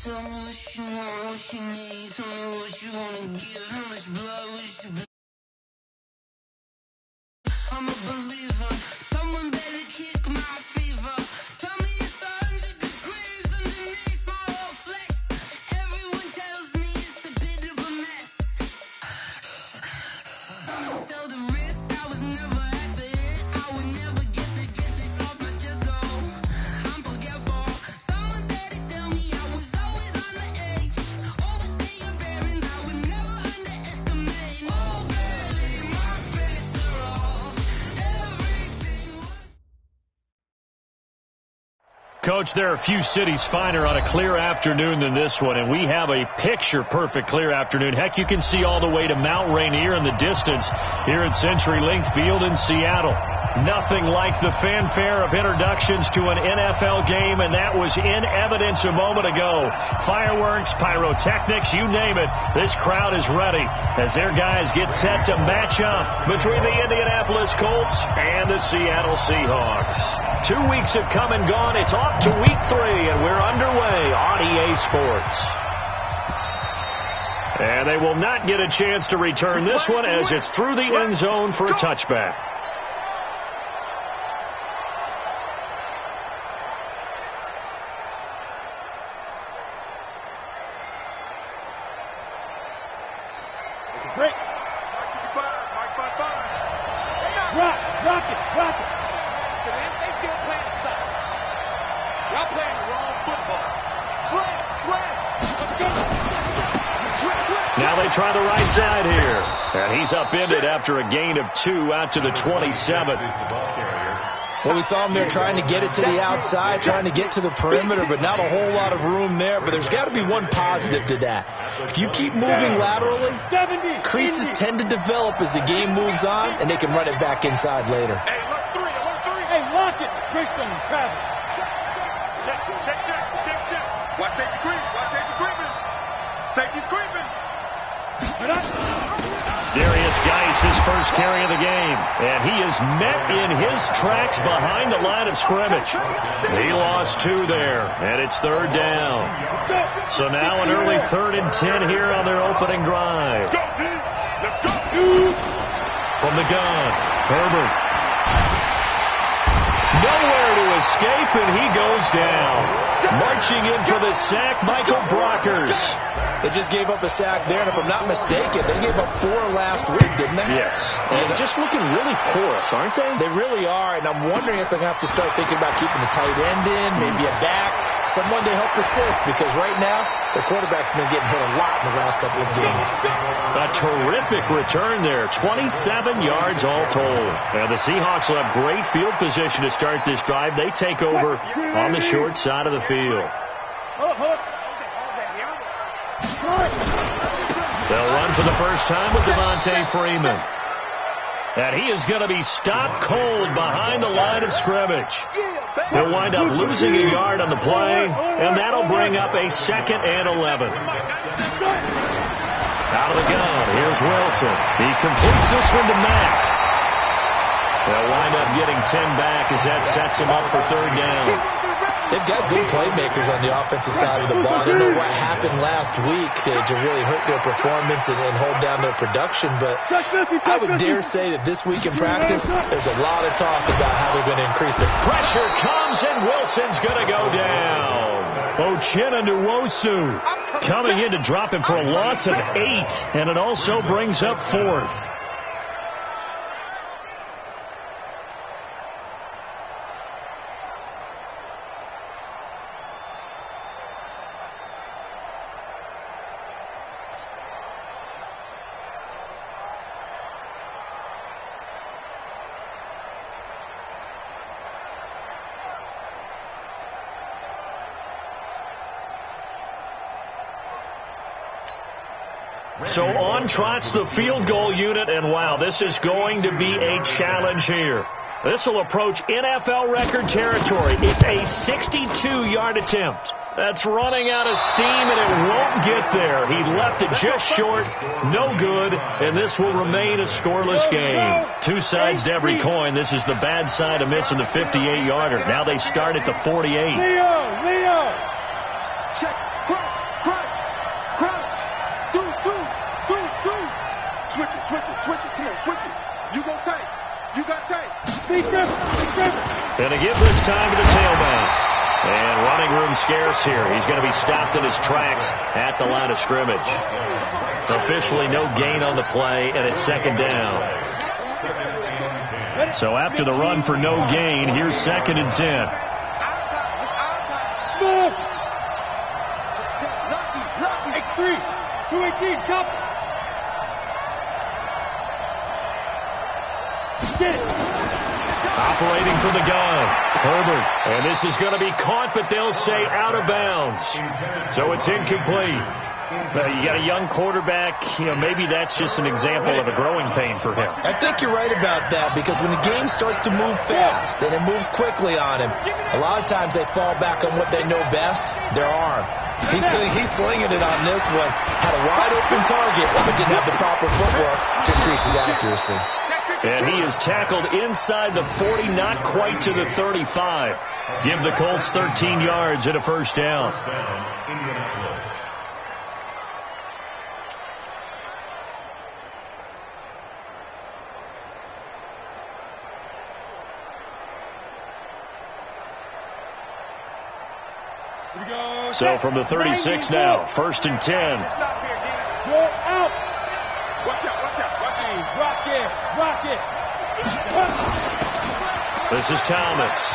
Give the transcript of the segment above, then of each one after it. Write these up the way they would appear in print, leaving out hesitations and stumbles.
Tell me what you want, what you need. Tell me what you wanna give. How much blood would you bleed? I'm a believer. Someone better kick my fever. Tell me it's 100 degrees underneath my whole flesh. Everyone tells me it's a bit of a mess. I'ma tell the risk. I was never at the end. I would never get this off my chest. Oh, I'm forgetful. Someone better tell me I was always on the edge. Overstay your bearings. I would never underestimate. Oh, barely my face are all. Everything. Coach, there are a few cities finer on a clear afternoon than this one, and we have a picture-perfect clear afternoon. Heck, you can see all the way to Mount Rainier in the distance here at CenturyLink Field in Seattle. Nothing like the fanfare of introductions to an NFL game, and that was in evidence a moment ago. Fireworks, pyrotechnics, you name it. This crowd is ready as their guys get set to match up between the Indianapolis Colts and the Seattle Seahawks. 2 weeks have come and gone. It's off to week 3, and we're underway on EA Sports. And they will not get a chance to return this one as it's through the end zone for a touchback. Break. Rock it. They still playing solid. Y'all playing the wrong football. Slam. Now they try the right side here. And he's upended after a gain of 2 out to the 27. Well, we saw him there trying to get it to the outside, trying to get to the perimeter, but not a whole lot of room there. But there's got to be one positive to that. If you keep moving laterally, creases tend to develop as the game moves on, and they can run it back inside later. Hey, alert 3. Hey, lock it. Greystone, travel. Check. Watch safety creeping. Safety's creeping. Darius Geis, his first carry of the game. And he is met in his tracks behind the line of scrimmage. He lost 2 there, and it's 3rd down. So now an early 3rd and 10 here on their opening drive. Let's go. From the gun, Herbert. Nowhere to escape, and he goes down. Marching in for the sack, Michael Brockers. They just gave up a sack there, and if I'm not mistaken, they gave up 4 last week, didn't they? Yes. And just looking really porous, aren't they? They really are, and I'm wondering if they're going to have to start thinking about keeping the tight end in, maybe a back, someone to help assist, because right now, their quarterback's been getting hit a lot in the last couple of games. A terrific return there, 27 yards all told. And the Seahawks will have great field position to start this drive. They take over on the short side of the field. They'll run for the first time with Devontae Freeman. And he is going to be stopped cold behind the line of scrimmage. He'll wind up losing a yard on the play, and that'll bring up a 2nd and 11. Out of the gun, here's Wilson. He completes this one to Mack. They'll wind up getting 10 back as that sets him up for 3rd down. They've got good playmakers on the offensive side of the ball. I don't know what happened last week to really hurt their performance and hold down their production, but I would dare say that this week in practice, there's a lot of talk about how they're going to increase it. Pressure comes, and Wilson's going to go down. Uchenna Nwosu coming in to drop him for a loss of 8, and it also brings up 4th. So on trots the field goal unit, and wow, this is going to be a challenge here. This will approach NFL record territory. It's a 62-yard attempt. That's running out of steam, and it won't get there. He left it just short, no good, and this will remain a scoreless game. 2 sides to every coin. This is the bad side of missing the 58-yarder. Now they start at the 48. Leo! Check, cross. Switch it. Come on, switch it. You go tight. You got tight. Be careful. And to give this time to the tailback. And running room scarce here. He's going to be stopped in his tracks at the line of scrimmage. Officially no gain on the play, and it's second down. So after the run for no gain, here's 2nd and 10. Smooth. X3. 218. Chop. Get it. Operating for the gun, Herbert. And this is going to be caught, but they'll say out of bounds. So it's incomplete. You got a young quarterback. Maybe that's just an example of a growing pain for him. I think you're right about that, because when the game starts to move fast and it moves quickly on him, a lot of times they fall back on what they know best, their arm. He's slinging it on this one. Had a wide open target, but didn't have the proper footwork to increase his accuracy. And he is tackled inside the 40, not quite to the 35. Give the Colts 13 yards and a first down. So from the 36 now, 1st and 10. Go out. Watch out. Rock it. This is Thomas.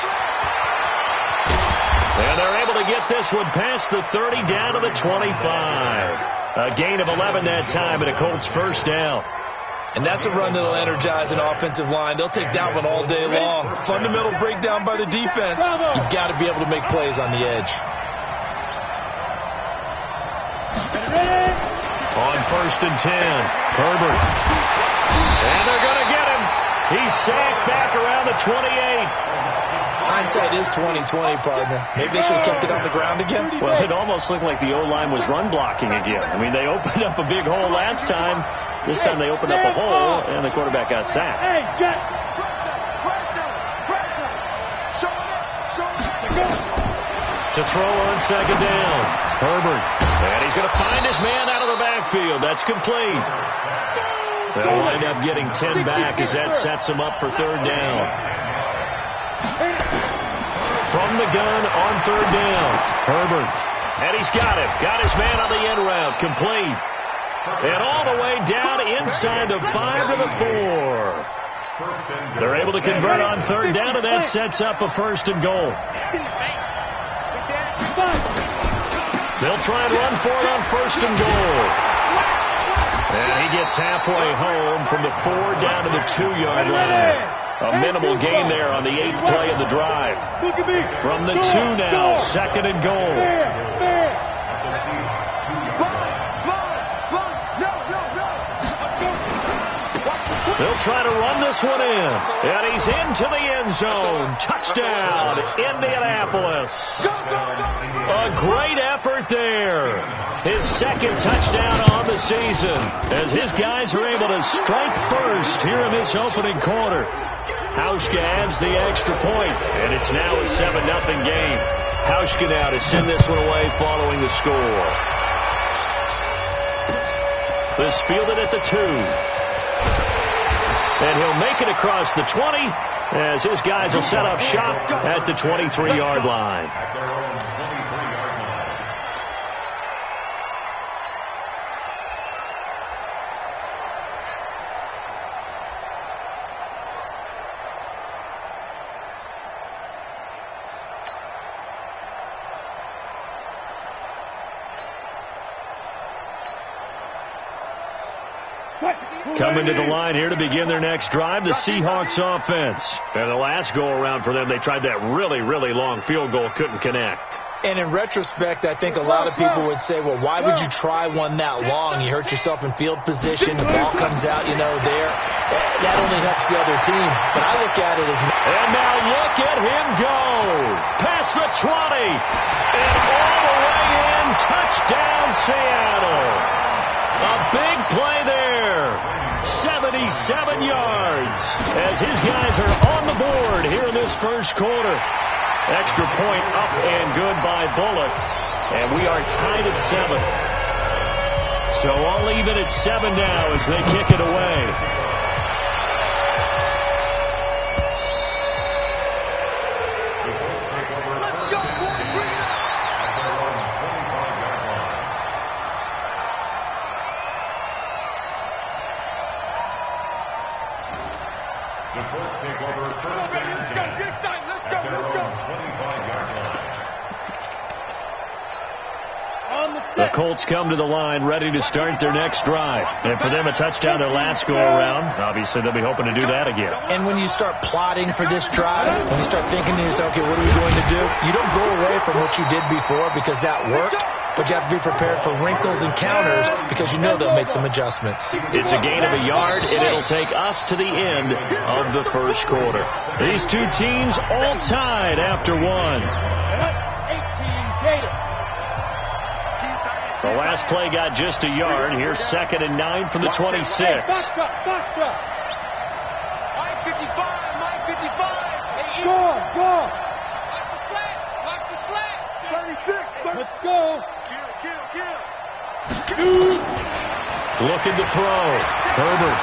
And they're able to get this one past the 30 down to the 25. A gain of 11 that time and a Colts first down. And that's a run that'll energize an offensive line. They'll take that one all day long. Fundamental breakdown by the defense. You've got to be able to make plays on the edge. On 1st and 10, Herbert. And they're going to get him. He's sacked back around the 28. Hindsight is 20/20, partner. Maybe they should have kept it on the ground again. Well, it almost looked like the O-line was run blocking again. I mean, they opened up a big hole last time. This time they opened up a hole, and the quarterback got sacked. Hey, Jack. To throw on 2nd down, Herbert. And he's going to find his man out of the backfield. That's complete. They'll wind up getting 10 back as that sets him up for 3rd down. From the gun on 3rd down, Herbert. And he's got him. Got his man on the end route. Complete. And all the way down inside the 5 to the 4. They're able to convert on 3rd down, and that sets up a 1st and goal. They'll try and run for it on 1st and goal. And he gets halfway home from the 4 down to the 2-yard line. A minimal gain there on the 8th play of the drive. From the 2 now, 2nd and goal. They'll try to run this one in. And he's into the end zone. Touchdown, Indianapolis. A great effort there. His 2nd touchdown on the season, as his guys are able to strike first here in this opening quarter. Hauschka adds the extra point, and it's now a 7-0 game. Hauschka now to send this one away following the score. This fielded at the 2. And he'll make it across the 20 as his guys will set up shop at the 23-yard line. Coming to the line here to begin their next drive, the Seahawks offense. And the last go-around for them, they tried that really, really long field goal, couldn't connect. And in retrospect, I think a lot of people would say, well, why would you try one that long? You hurt yourself in field position. The ball comes out, there. That only helps the other team. But I look at it as... And now look at him go. Past the 20. And all the way in. Touchdown, Seattle. A big play there. 77 yards as his guys are on the board here in this first quarter. Extra point up and good by Bullock. And we are tied at 7. So all even at 7 now as they kick it away. The Colts come to the line ready to start their next drive. And for them, a touchdown their last go-around. Obviously, they'll be hoping to do that again. And when you start plotting for this drive, when you start thinking to yourself, okay, what are we going to do? You don't go away from what you did before because that worked, but you have to be prepared for wrinkles and counters because you know they'll make some adjustments. It's a gain of a yard, and it'll take us to the end of the first quarter. These two teams all tied after one. 18 Gators. The last play got just a yard. Here's 2nd and 9 from the 26. Box truck. Mike 55, Mike 55. Hey, Go. watch the slant. 36. Let's go. Kill. Looking to throw. Herbert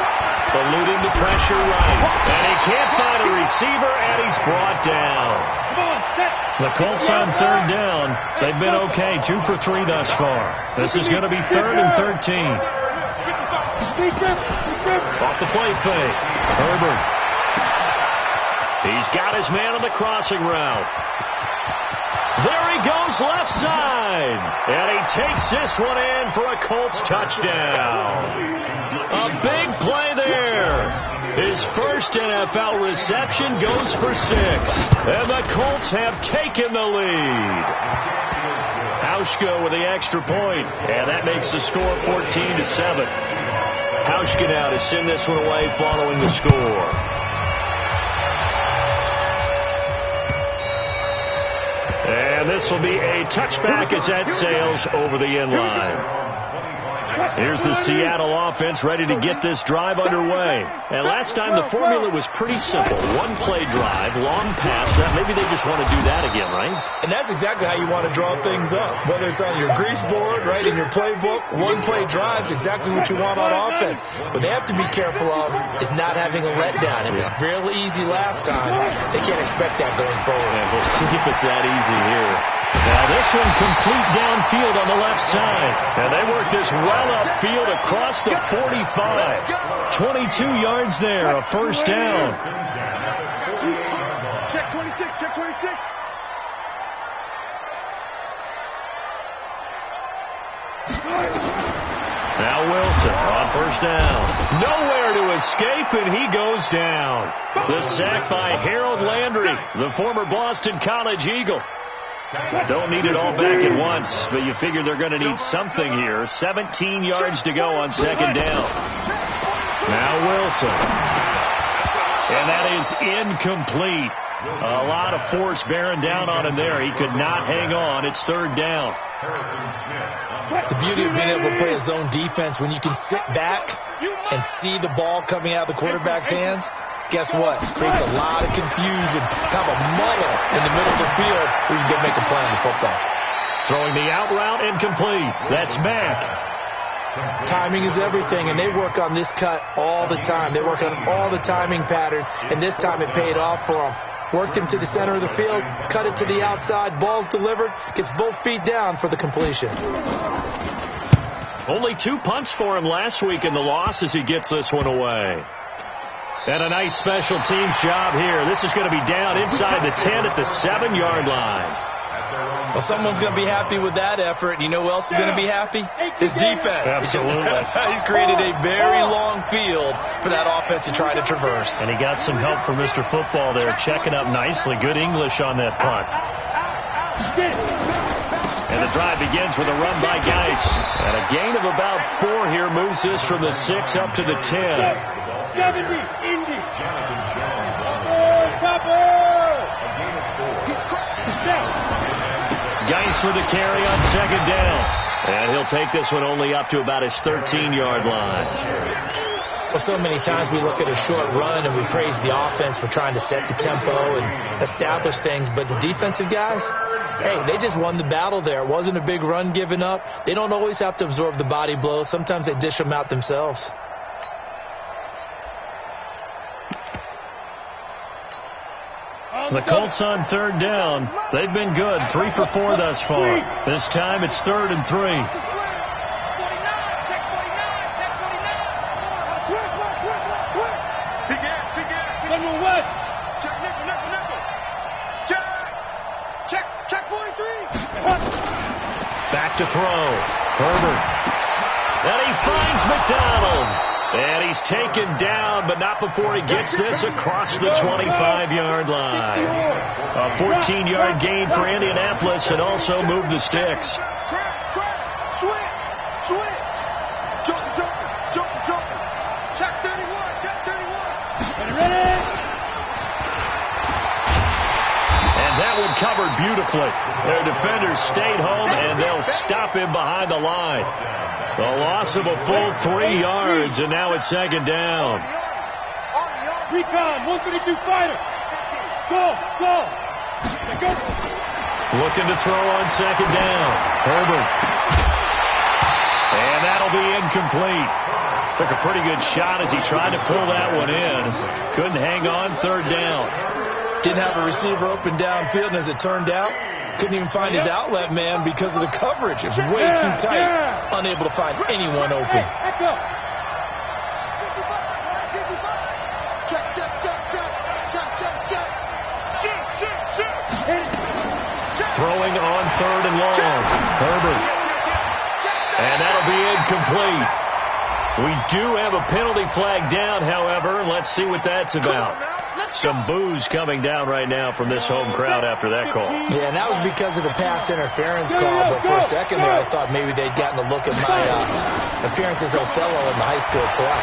eluding the pressure right. And he can't find a receiver, and he's brought down. Come on, set. The Colts on 3rd down. They've been okay, 2 for 3 thus far. This is going to be 3rd and 13. Off the play fake. Herbert. He's got his man on the crossing route. There he goes left side. And he takes this one in for a Colts touchdown. A big play there. His first NFL reception goes for 6. And the Colts have taken the lead. Hauschka with the extra point. And that makes the score 14-7. Hauschka now to send this one away following the score. And this will be a touchback as that sails over the end line. Here's the Seattle offense ready to get this drive underway. And last time the formula was pretty simple. One-play drive, long pass. Maybe they just want to do that again, right? And that's exactly how you want to draw things up. Whether it's on your grease board, right, in your playbook, one-play drive's exactly what you want on offense. What they have to be careful of is not having a letdown. It was fairly easy last time. They can't expect that going forward. And we'll see if it's that easy here. Now this one complete downfield on the left side. And they work this well upfield across the 45. 22 yards there, a first down. Check 26, check 26. Now Wilson on first down. Nowhere to escape, and he goes down. The sack by Harold Landry, the former Boston College Eagle. Don't need it all back at once, but you figure they're going to need something here. 17 yards to go on 2nd down. Now Wilson. And that is incomplete. A lot of force bearing down on him there. He could not hang on. It's 3rd down. The beauty of being able to play a zone defense when you can sit back and see the ball coming out of the quarterback's hands, guess what? Creates a lot of confusion, kind of a muddle in the middle of the field where you can make a play on the football. Throwing the out route incomplete. That's Mack. Timing is everything, and they work on this cut all the time. They work on all the timing patterns, and this time it paid off for them. Worked him to the center of the field, cut it to the outside, ball's delivered, gets both feet down for the completion. Only 2 punts for him last week in the loss as he gets this one away. And a nice special teams job here. This is going to be down inside the 10 at the 7-yard line. Well, someone's going to be happy with that effort. You know who else is going to be happy? His defense. Absolutely. He's created a very long field for that offense to try to traverse. And he got some help from Mr. Football there, checking up nicely. Good English on that punt. And the drive begins with a run by Geis. And a gain of about 4 here moves this from the 6 up to the 10. 70, Indy. Topper. Geis with the carry on 2nd down. And he'll take this one only up to about his 13-yard line. Well, so many times we look at a short run and we praise the offense for trying to set the tempo and establish things, but the defensive guys, hey, they just won the battle there. It wasn't a big run given up. They don't always have to absorb the body blows. Sometimes they dish them out themselves. The Colts on third down. They've been good, 3 for 4 thus far. This time it's 3rd and 3. Back to throw. Herbert. And he finds McDonald. And he's taken down, but not before he gets this across the 25-yard line. A 14-yard gain for Indianapolis and also moved the sticks. Check 31, check 31. And that one covered beautifully. Their defenders stayed home, and they'll stop him behind the line. The loss of a full 3 yards, and now it's 2nd down. Recon, 132 fighter. Go. Looking to throw on 2nd down. Herbert. And that'll be incomplete. Took a pretty good shot as he tried to pull that one in. Couldn't hang on, 3rd down. Didn't have a receiver open downfield, and as it turned out, couldn't even find his outlet man because of the coverage. It's way too tight. Unable to find anyone open. Throwing on 3rd and long. Herbert. And that'll be incomplete. We do have a penalty flag down, however. Let's see what that's about. Some boos coming down right now from this home crowd after that call. Yeah, and that was because of the pass interference call. But for a second there, I thought maybe they'd gotten a look at my appearance as Othello in the high school play.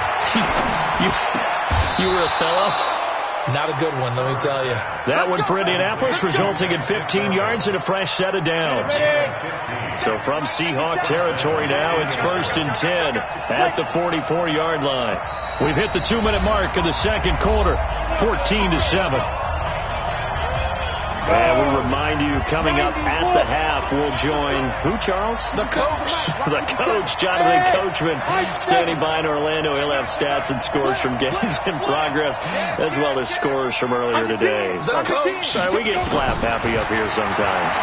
You were Othello? Not a good one, let me tell you. That one for Indianapolis, resulting in 15 yards and a fresh set of downs. So from Seahawk territory now, it's 1st and 10 at the 44-yard line. We've hit the 2-minute mark of the second quarter, 14-7. And we remind you, coming up at the half, we'll join who, Charles? The coach. The coach, Jonathan Coachman, standing by in Orlando. He'll have stats and scores from games in progress, as well as scores from earlier today. The coach. Sorry, we get slap happy up here sometimes.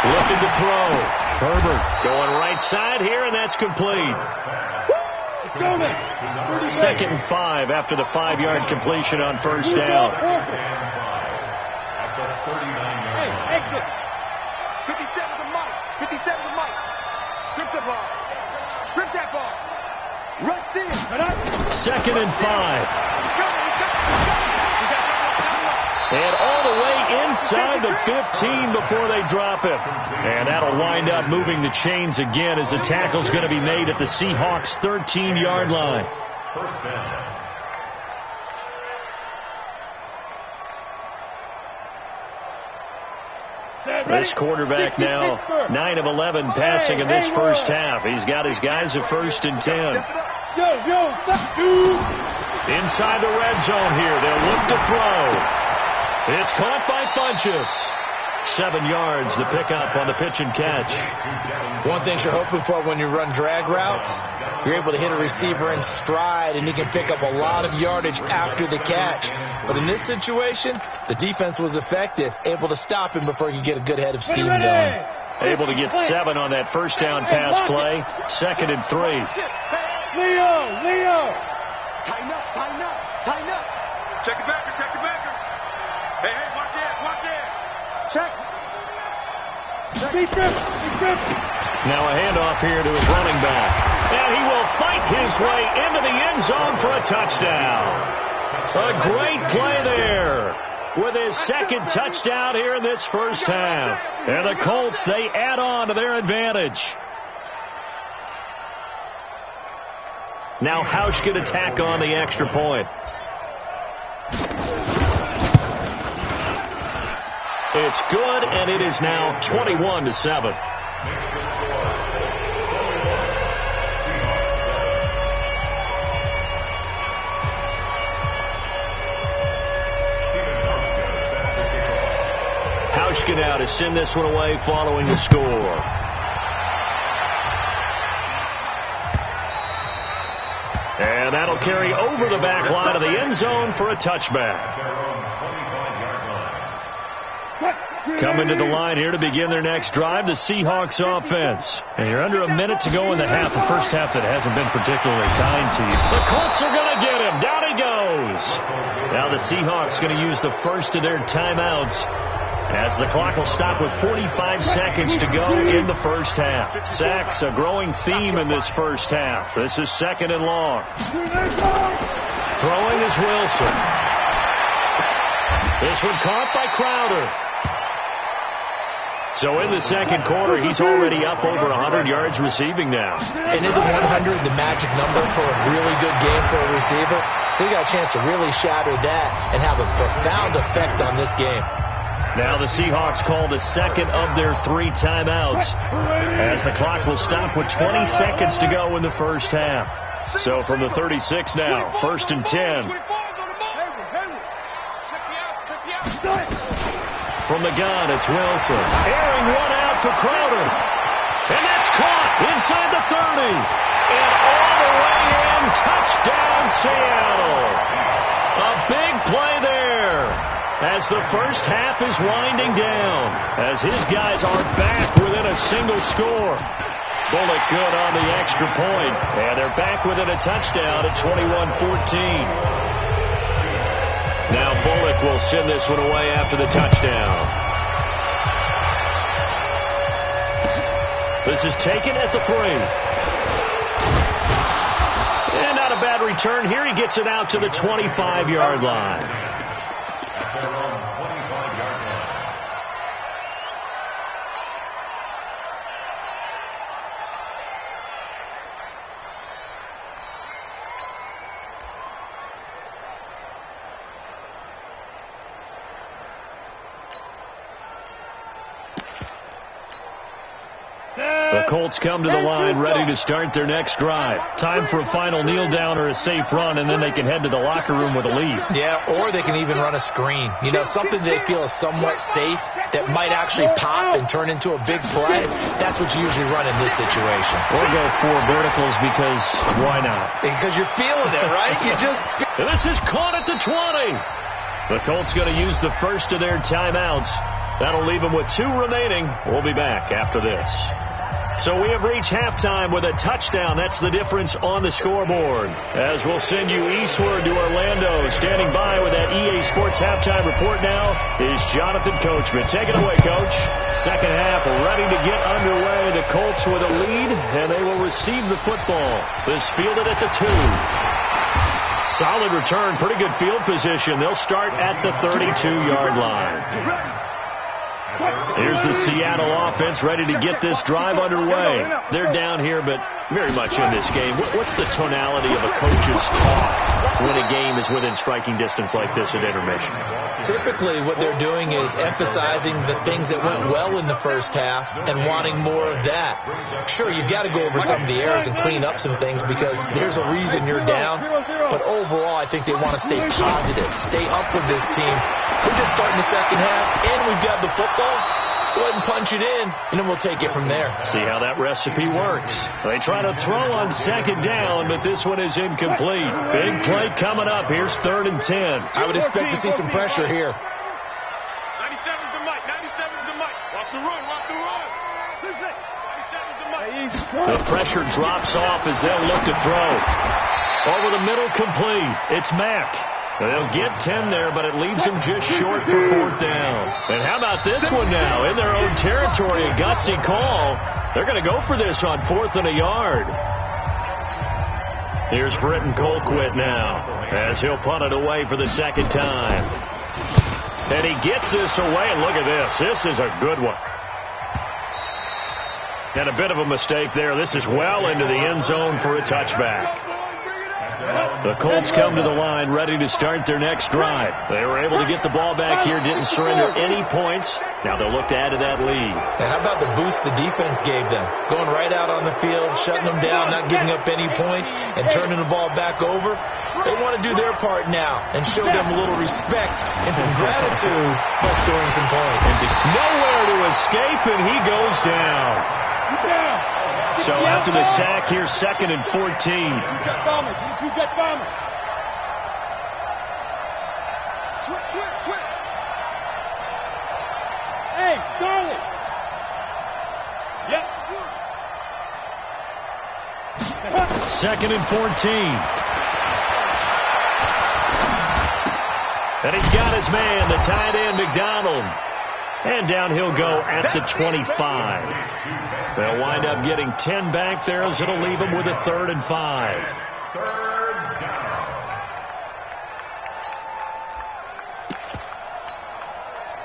Looking to throw. Herbert going right side here, and that's complete. 2nd and 5 after the 5-yard completion on 1st down. Exit. 57 to Mike. 57 to Mike. Strip the ball. Strip that ball. Rush in. 2nd and 5. And all the way inside the 15 before they drop him. And that'll wind up moving the chains again as the tackle's going to be made at the Seahawks' 13-yard line. This quarterback now 9 of 11 passing in this first half. He's got his guys at 1st and 10. Inside the red zone here. They'll look to throw. It's caught by Funchess. 7 yards, the pickup on the pitch and catch. One thing you're hoping for when you run drag routes, you're able to hit a receiver in stride, and he can pick up a lot of yardage after the catch. But in this situation, the defense was effective, able to stop him before he could get a good head of steam going. Able to get 7 on that first down pass play. 2nd and 3. Leo. Tighten up. Check the backer. Hey, watch it. Check. Be grip. Now a handoff here to his running back. And he will fight his way into the end zone for a touchdown. A great play there with his 2nd touchdown here in this first half. And the Colts, they add on to their advantage. Now Hausch going to tack on the extra point. It's good, and it is now 21-7. Koshka now to send this one away following the score. And that'll carry over the back line of the end zone for a touchback. Coming to the line here to begin their next drive, the Seahawks offense. And you're under a minute to go in the half, the first half that hasn't been particularly kind to you. The Colts are going to get him. Down he goes. Now the Seahawks going to use the first of their timeouts as the clock will stop with 45 seconds to go in the first half. Sacks, a growing theme in this first half. This is second and long. Throwing is Wilson. This one caught by Crowder. So in the second quarter, he's already up over 100 yards receiving now. And isn't 100 the magic number for a really good game for a receiver? So he got a chance to really shatter that and have a profound effect on this game. Now the Seahawks call the second of their 3 timeouts as the clock will stop with 20 seconds to go in the first half. So from the 36 now, 1st and 10. From the gun, it's Wilson. Airing one out for Crowder. And that's caught inside the 30. And all the way in, touchdown Seattle. A big play there as the first half is winding down, as his guys are back within a single score. Bullock good on the extra point, and they're back within a touchdown at 21-14. Now Bullock will send this one away after the touchdown. This is taken at the 3. And not a bad return here. He gets it out to the 25-yard line. The Colts come to the line ready to start their next drive. Time for a final kneel down or a safe run, and then they can head to the locker room with a lead. Yeah, or they can even run a screen. You know, something they feel is somewhat safe that might actually pop and turn into a big play. That's what you usually run in this situation. Or go 4 verticals because why not? Because you're feeling it, right? You just... And this is caught at the 20. The Colts going to use the first of their timeouts. That'll leave them with 2 remaining. We'll be back after this. So we have reached halftime with a touchdown. That's the difference on the scoreboard. As we'll send you eastward to Orlando. Standing by with that EA Sports halftime report now is Jonathan Coachman. Take it away, Coach. Second half ready to get underway. The Colts with a lead, and they will receive the football. This fielded at the 2. Solid return, pretty good field position. They'll start at the 32-yard line. Here's the Seattle offense ready to get this drive underway. They're down here, but very much in this game. What's the tonality of a coach's talk when a game is within striking distance like this at intermission? Typically, what they're doing is emphasizing the things that went well in the first half and wanting more of that. Sure, you've got to go over some of the errors and clean up some things because there's a reason you're down. But overall, I think they want to stay positive, stay up with this team. We're just starting the second half, and we've got the football. Let's go ahead and punch it in, and then we'll take it from there. See how that recipe works. They try to throw on second down, but this one is incomplete. Big play coming up. Here's 3rd and 10. I would expect to see some pressure here. 97's the mic. 97's the mic. Watch the run. Watch the run. 97's the mic. The pressure drops off as they'll look to throw. Over the middle, complete. It's Mack. They'll get 10 there, but it leaves them just short for 4th down. And how about this one now? In their own territory, a gutsy call. They're going to go for this on 4th and a yard. Here's Britton Colquitt now as he'll punt it away for the second time. And he gets this away, and look at this. This is a good one. And a bit of a mistake there. This is well into the end zone for a touchback. The Colts come to the line ready to start their next drive. They were able to get the ball back here, didn't surrender any points. Now they'll look to add to that lead. And how about the boost the defense gave them? Going right out on the field, shutting them down, not giving up any points, and turning the ball back over. They want to do their part now and show them a little respect and some gratitude by scoring some points. Nowhere to escape, and he goes down. So after the sack here, 2nd and 14. Jet bombers. Two jet bombers. Switch. Hey, Charlie. Yep. 2nd and 14. And he's got his man, the tight end, McDonald. And down he'll go at the 25. They'll wind up getting 10 back there as it'll leave them with a 3rd and 5.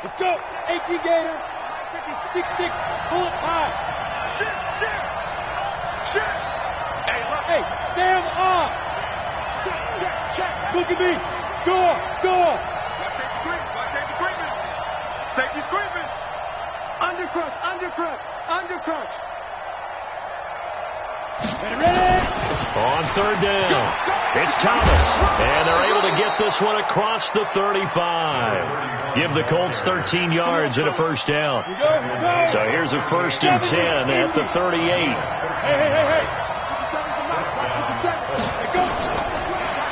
Let's go. AT Gator. 56, pull it high. Shit. Hey, Sam off. Look at me. Door. Watch safety creeping. Safety's creeping. Undercrunch. Ready? On 3rd down, it's Thomas. And they're able to get this one across the 35. Give the Colts 13 yards and a 1st down. Go. So here's a 1st and 10 at the 38. Hey.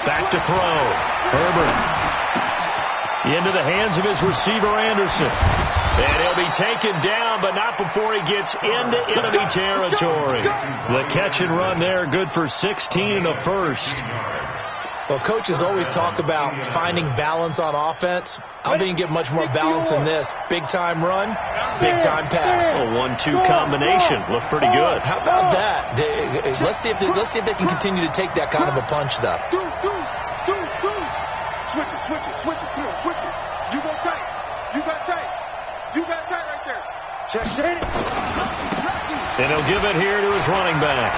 Back to throw. Herbert. Into the hands of his receiver, Anderson. And he'll be taken down, but not before he gets into enemy territory. The catch and run there, good for 16 and a 1st. Well, coaches always talk about finding balance on offense. I don't think you can get much more balance than this. Big-time run, big-time pass. A 1-2 combination. Looked pretty good. How about that? Let's see if they can continue to take that kind of a punch, though. Switch it. You got tight right there. Check. And he'll give it here to his running back.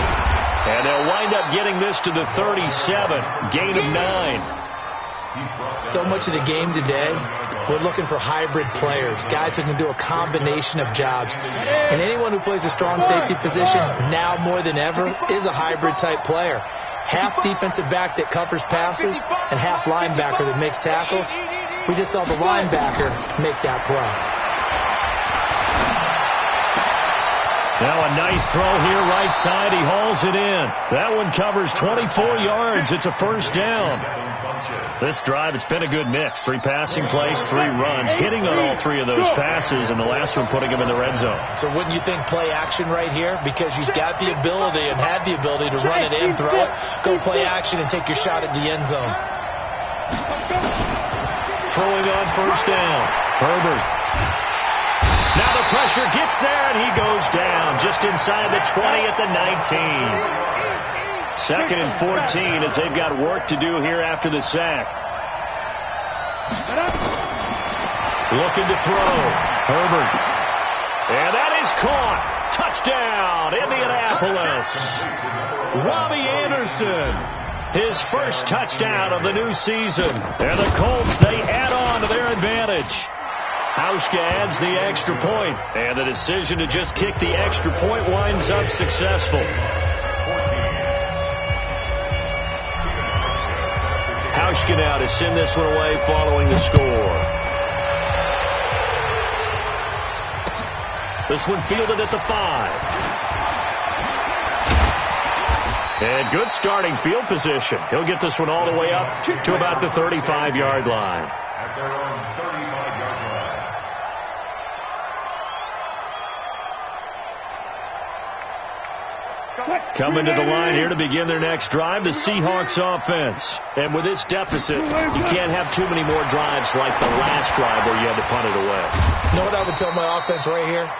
And they'll wind up getting this to the 37. Gain of 9. So much of the game today, we're looking for hybrid players, guys who can do a combination of jobs. And anyone who plays a strong safety position, now more than ever, is a hybrid-type player. Half defensive back that covers passes and half linebacker that makes tackles. We just saw the linebacker make that play. Now a nice throw here, right side. He hauls it in. That one covers 24 yards. It's a 1st down. This drive, it's been a good mix. 3 passing plays, 3 runs, hitting on all 3 of those passes, and the last one putting him in the red zone. So wouldn't you think play action right here? Because you've got the ability and had the ability to run it in, throw it, go play action, and take your shot at the end zone. Throwing on 1st down. Herbert. Now the pressure gets there, and he goes down just inside the 20 at the 19. 2nd and 14 as they've got work to do here after the sack. Looking to throw. Herbert. And that is caught. Touchdown, Indianapolis. Robbie Anderson. His 1st touchdown of the new season. And the Colts, they add on to their advantage. Hauschka adds the extra point, and the decision to just kick the extra point winds up successful. Hauschka now to send this one away following the score. This one fielded at the 5. And good starting field position. He'll get this one all the way up to about the 35-yard line. At their own 35-yard line. Coming to the line here to begin their next drive, the Seahawks offense. And with this deficit, you can't have too many more drives like the last drive where you had to punt it away. You know what I would tell my offense right here?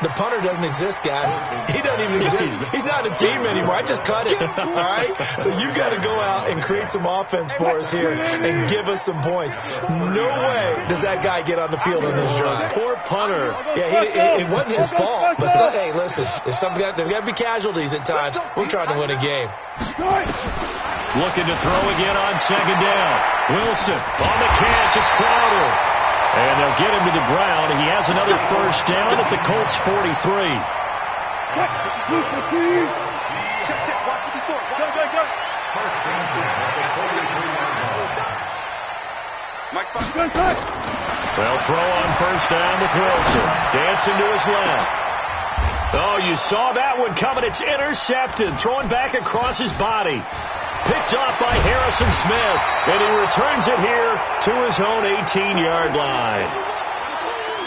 The punter doesn't exist, guys. He doesn't even exist. He's not a team anymore. I just cut it, all right? So you've got to go out and create some offense for us here and give us some points. No way does that guy get on the field on this drive. Poor punter. Yeah, it wasn't his fault. But, hey, listen, there's got to be casualties at times. We're trying to win a game. Looking to throw again on second down. Wilson on the catch. It's Crowder. And they'll get him to the ground. He has another first down at the Colts 43. Well, throw on first down with Wilson. Dancing to his left. Oh, you saw that one coming. It's intercepted. Throwing back across his body. Picked off by Harrison Smith. And he returns it here to his own 18-yard line.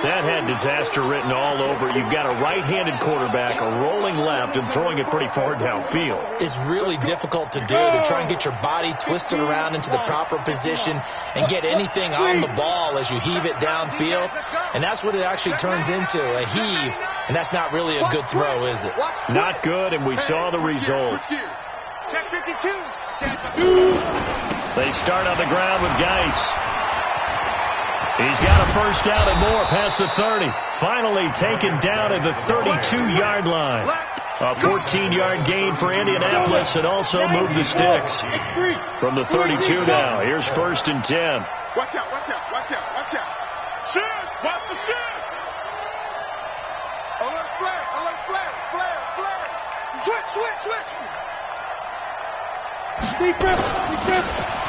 That had disaster written all over it. You've got a right-handed quarterback, a rolling left, and throwing it pretty far downfield. It's really difficult to do, to try and get your body twisted around into the proper position and get anything on the ball as you heave it downfield. And that's what it actually turns into, a heave. And that's not really a good throw, is it? Not good, and we saw the result. Check 52. They start on the ground with Geis. He's got a first down and more past the 30. Finally taken down at the 32-yard line. A 14-yard gain for Indianapolis and also moved the sticks. From the 32 now, here's 1st and 10. Watch out, watch out, watch out, watch out. Shoot! Watch the shoot! Alert flare, alert flare, flare, flare. Switch.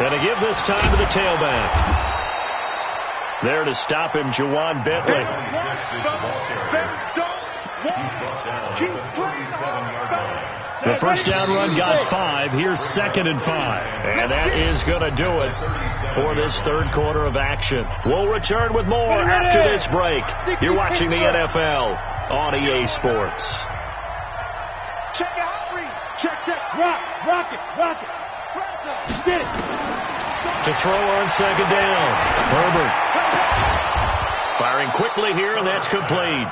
And to give this time to the tailback. There to stop him, Jawan Bentley. The first down run got 5. Here's 2nd and 5. And that is going to do it for this third quarter of action. We'll return with more after this break. You're watching the NFL on EA Sports. Check it out, Reed. Check. Rock it. Get it. To throw on second down. Herbert. Firing quickly here, and that's complete.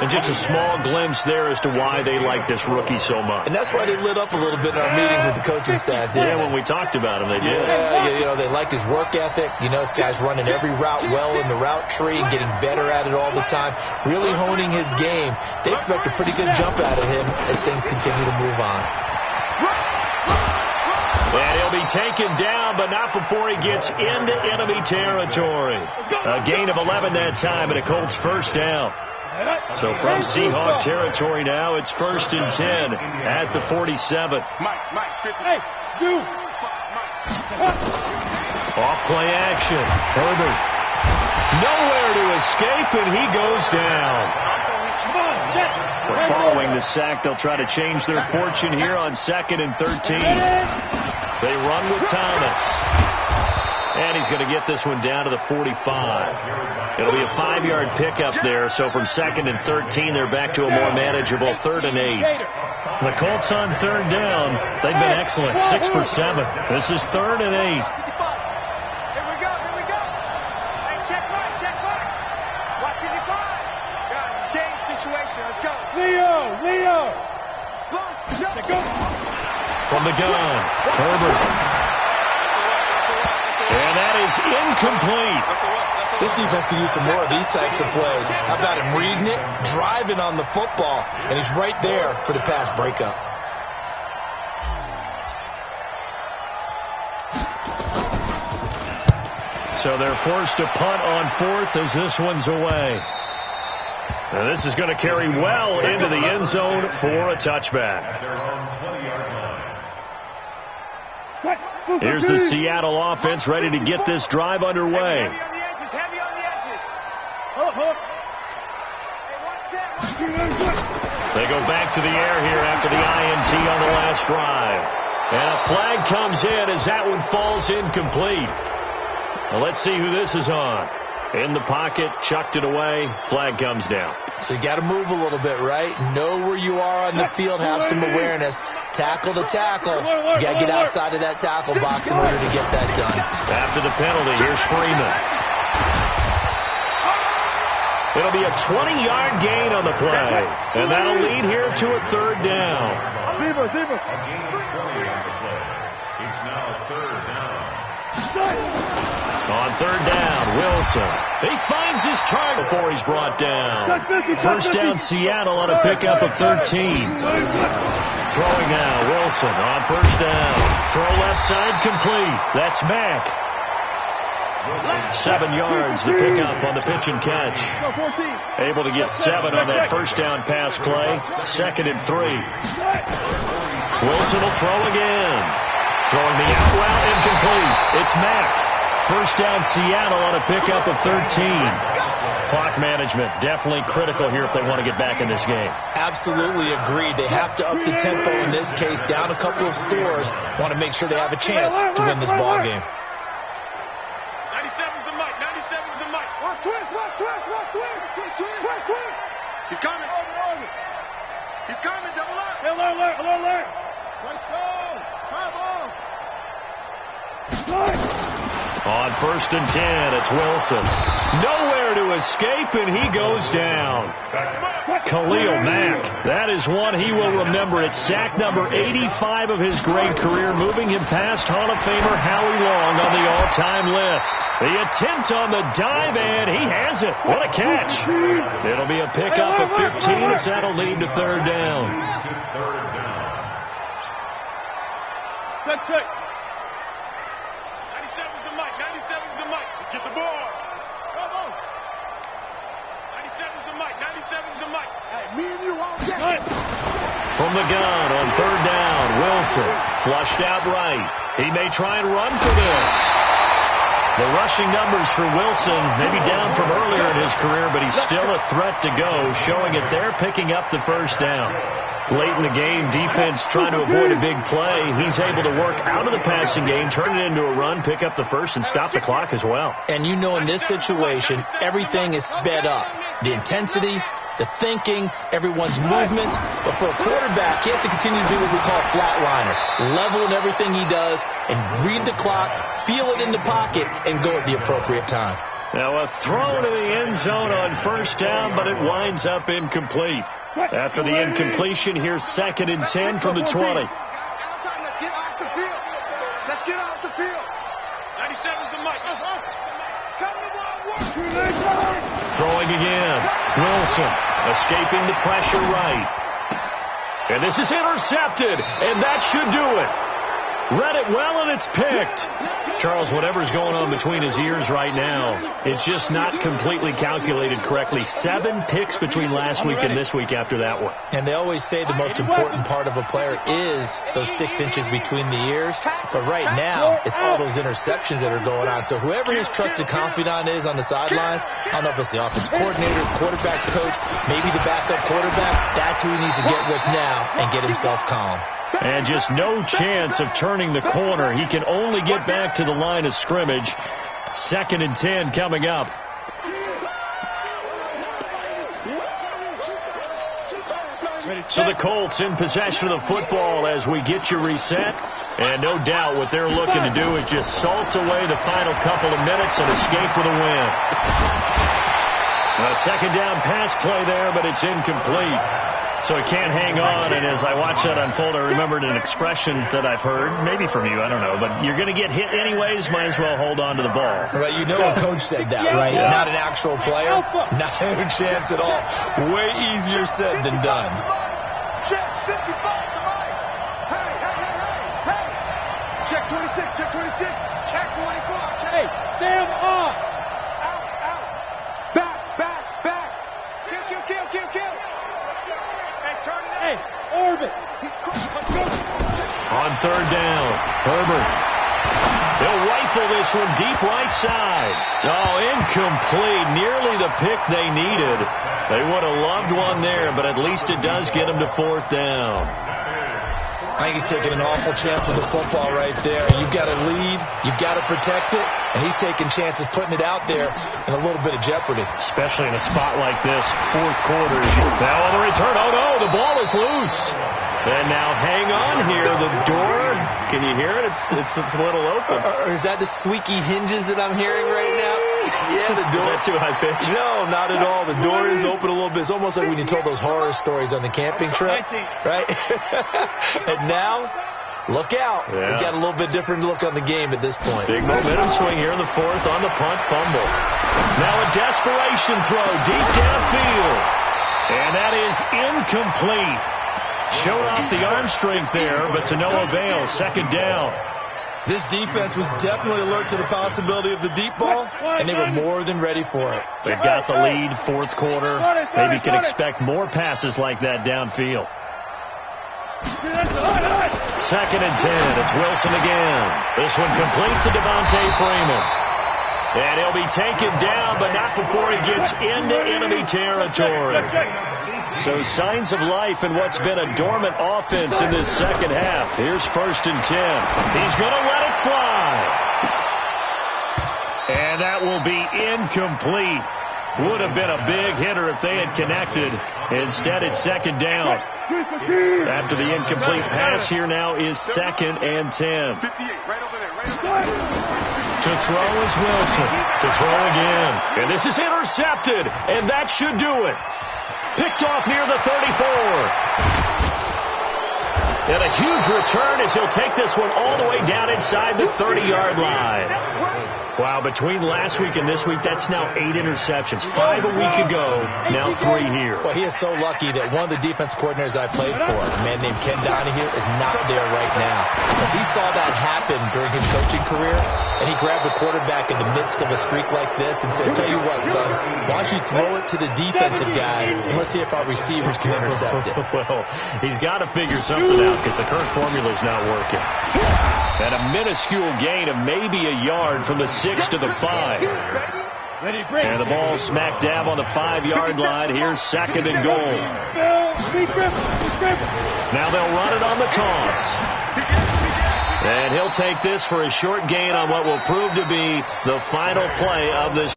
And just a small glimpse there as to why they like this rookie so much. And that's why they lit up a little bit in our meetings with the coaching staff, didn't Yeah, they? when we talked about him, they did. Yeah, they like his work ethic. This guy's running every route well in the route tree and getting better at it all the time, really honing his game. They expect a pretty good jump out of him as things continue to move on. And he'll be taken down, but not before he gets into enemy territory. A gain of 11 that time, and a Colts first down. So from Seahawk territory now, it's 1st and 10 at the 47. Mike, 50. Hey, you. Off play action. Herbert. Nowhere to escape, and he goes down. But following the sack, they'll try to change their fortune here on 2nd and 13. They run with Thomas. And he's going to get this one down to the 45. It'll be a 5-yard pickup there. So from 2nd and 13, they're back to a more manageable 3rd and 8. The Colts on 3rd down. They've been excellent. 6 for 7. This is 3rd and 8. Here we go. Hey, check right. Watch it, 5. Guys, game situation. Let's go. Leo. From the gun, Herbert. And that is incomplete. This defense could use some more of these types of plays. How about him reading it, driving on the football, and he's right there for the pass breakup. So they're forced to punt on 4th as this one's away. Now this is going to carry well into the end zone for a touchback. Here's the Seattle offense ready to get this drive underway. Heavy on the edges. They go back to the air here after the INT on the last drive. And a flag comes in as that one falls incomplete. Well, let's see who this is on. In the pocket, chucked it away, flag comes down. So you got to move a little bit, right? Know where you are on the field, have some awareness. Tackle to tackle. You got to get outside of that tackle box in order to get that done. After the penalty, here's Freeman. It'll be a 20-yard gain on the play, and that'll lead here to a third down. A gain of 20 on the play. It's now third down. On third down, Wilson. He finds his target before he's brought down. First down, Seattle on a pickup of 13. Throwing now, Wilson on first down. Throw left side, complete. That's Mack. 7 yards, the pickup on the pitch and catch. Able to get 7 on that first down pass play. 2nd and 3. Wilson will throw again. Throwing the out route, incomplete. It's Mack. First down, Seattle on a pickup of 13. Clock management definitely critical here if they want to get back in this game. Absolutely agreed. They have to up the tempo in this case, down a couple of scores. Want to make sure they have a chance to win this ball game. 97's the mic. 97's the mic. Watch twist. He's coming. He's coming. Double up. Alert. Nice slow. On 1st and 10, it's Wilson. Nowhere to escape, and he goes down. Khalil Mack. That is one he will remember. It's sack number 85 of his great career, moving him past Hall of Famer Howie Long on the all-time list. The attempt on the dive, and he has it. What a catch. It'll be a pickup of 15 as that'll lead to third down. Check. 97's the mic. 97's the mic. Let's get the ball. Come on. 97's the mic. 97's the mic. Hey, me and you all get. From the gun on third down, Wilson flushed out right. He may try and run for this. The rushing numbers for Wilson maybe down from earlier in his career, but he's still a threat to go, showing it there, picking up the first down. Late in the game, defense trying to avoid a big play. He's able to work out of the passing game, turn it into a run, pick up the first, and stop the clock as well. And you know in this situation, everything is sped up. The intensity, the thinking, everyone's movements. But for a quarterback, he has to continue to do what we call flatliner. Level in everything he does and read the clock, feel it in the pocket, and go at the appropriate time. Now a throw to the end zone on first down, but it winds up incomplete. After the incompletion, here's 2nd and 10 from the 20. Let's get off the field. 97's the mic. Throwing again. Wilson escaping the pressure right. And this is intercepted, and that should do it. Read it well, and it's picked. Charles, whatever's going on between his ears right now, it's just not completely calculated correctly. 7 picks between last week and this week after that one. And they always say the most important part of a player is those 6 inches between the ears. But right now, it's all those interceptions that are going on. So whoever his trusted confidant is on the sidelines, I don't know if it's the offense coordinator, quarterback's coach, maybe the backup quarterback, that's who he needs to get with now and get himself calm. And just no chance of turning the corner. He can only get back to the line of scrimmage. 2nd and 10 coming up. So the Colts in possession of the football as we get you reset. And no doubt what they're looking to do is just salt away the final couple of minutes and escape with a win. A 2nd down pass play there, but it's incomplete. So he can't hang on, and as I watch that unfold, I remembered an expression that I've heard, maybe from you, I don't know, but you're going to get hit anyways, might as well hold on to the ball. Right, you know a coach said that, right? Yeah. Not an actual player. Not a chance at all. Way easier said than done. Check 55 to Mike. Hey. Check 26, check 26. Check 24. Check. Hey, Sam off. Out. Back. Kill. Hey, orbit. On third down, Herbert. They'll rifle this one deep right side. Oh, incomplete. Nearly the pick they needed. They would have loved one there, but at least it does get them to 4th down. I think he's taking an awful chance with the football right there. You've got to lead. You've got to protect it. And he's taking chances, putting it out there in a little bit of jeopardy. Especially in a spot like this, 4th quarter. Now on the return. Oh, no, the ball is loose. And now hang on here. The door, can you hear it? It's a little open. Or is that the squeaky hinges that I'm hearing right now? Yeah, the door. Is that too high pitch? No, not at all. The door is open a little bit. It's almost like when you told those horror stories on the camping trip, right? And now, look out. Yeah. We got a little bit different look on the game at this point. Big momentum swing here in the fourth on the punt fumble. Now a desperation throw deep downfield. And that is incomplete. Showed off the arm strength there, but to no avail. Second down. This defense was definitely alert to the possibility of the deep ball, and they were more than ready for it. They've got the lead, fourth quarter. Maybe can expect more passes like that downfield. Second and 10. It's Wilson again. This one complete to Devontae Freeman. And he'll be taken down, but not before he gets into enemy territory. So signs of life in what's been a dormant offense in this second half. Here's first and 10. He's going to let it fly. And that will be incomplete. Would have been a big hitter if they had connected. Instead, it's second down. After the incomplete pass, here now is second and 10. To throw is Wilson. To throw again. And this is intercepted. And that should do it. Picked off near the 34. And a huge return as he'll take this one all the way down inside the 30-yard line. Wow, between last week and this week, that's now 8 interceptions. 5 a week ago, now 3 here. Well, he is so lucky that one of the defense coordinators I played for, a man named Ken Donahue, is not there right now. Because he saw that happen during his coaching career, and he grabbed the quarterback in the midst of a streak like this and said, tell you what, son, why don't you throw it to the defensive guys, and let's see if our receivers can intercept it. Well, he's got to figure something out because the current formula's not working. And a minuscule gain of maybe a yard from the 6 to the 5. And the ball smack dab on the 5-yard line. Here's second and goal. Now they'll run it on the toss. And he'll take this for a short gain on what will prove to be the final play of this.